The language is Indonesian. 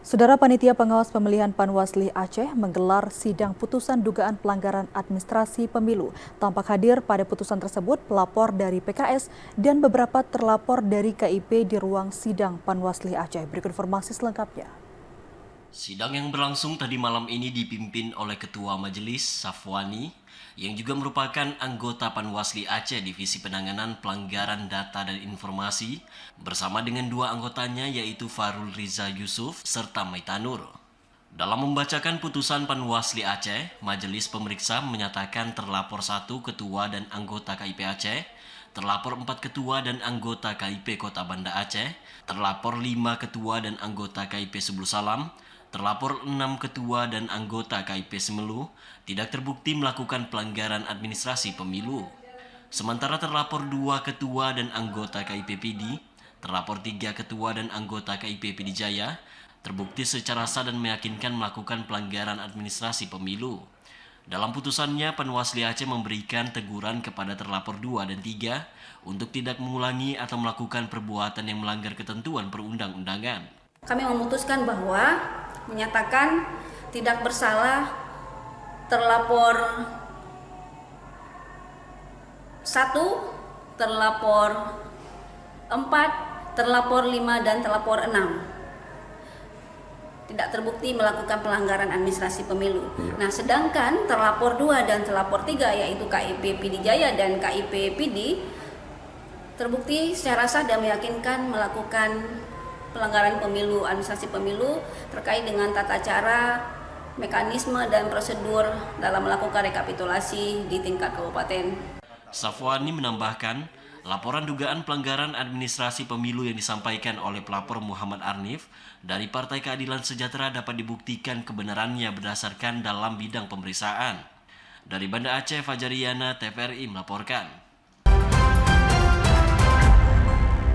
Saudara Panitia Pengawas Pemilihan Panwasli Aceh menggelar sidang putusan dugaan pelanggaran administrasi pemilu. Tampak hadir pada putusan tersebut pelapor dari PKS dan beberapa terlapor dari KIP di ruang sidang Panwasli Aceh. Berikut informasi selengkapnya. Sidang yang berlangsung tadi malam ini dipimpin oleh Ketua Majelis Safwani, yang juga merupakan anggota Panwasli Aceh Divisi Penanganan Pelanggaran Data dan Informasi, bersama dengan dua anggotanya yaitu Farul Riza Yusuf serta Maitanur. Dalam membacakan putusan Panwasli Aceh, Majelis Pemeriksa menyatakan terlapor 1 ketua dan anggota KIP Aceh, terlapor 4 ketua dan anggota KIP Kota Banda Aceh, terlapor 5 ketua dan anggota KIP Subul Salam, terlapor 6 ketua dan anggota KIP Semelu tidak terbukti melakukan pelanggaran administrasi pemilu. Sementara terlapor 2 ketua dan anggota KIP PD, terlapor 3 ketua dan anggota KIP PD Jaya, terbukti secara sah dan meyakinkan melakukan pelanggaran administrasi pemilu. Dalam putusannya, Panwasli Aceh memberikan teguran kepada terlapor 2 dan 3 untuk tidak mengulangi atau melakukan perbuatan yang melanggar ketentuan perundang-undangan. Kami memutuskan bahwa menyatakan tidak bersalah terlapor 1, terlapor 4, terlapor 5, dan terlapor 6. Tidak terbukti melakukan pelanggaran administrasi pemilu. Nah, sedangkan terlapor 2 dan terlapor 3 yaitu KIP PD Jaya dan KIP PD terbukti secara sah dan meyakinkan melakukan pelanggaran pemilu, administrasi pemilu terkait dengan tata cara, mekanisme, dan prosedur dalam melakukan rekapitulasi di tingkat kabupaten. Safwani menambahkan, laporan dugaan pelanggaran administrasi pemilu yang disampaikan oleh pelapor Muhammad Arnif dari Partai Keadilan Sejahtera dapat dibuktikan kebenarannya berdasarkan dalam bidang pemeriksaan. Dari Banda Aceh, Fajariana, TVRI melaporkan.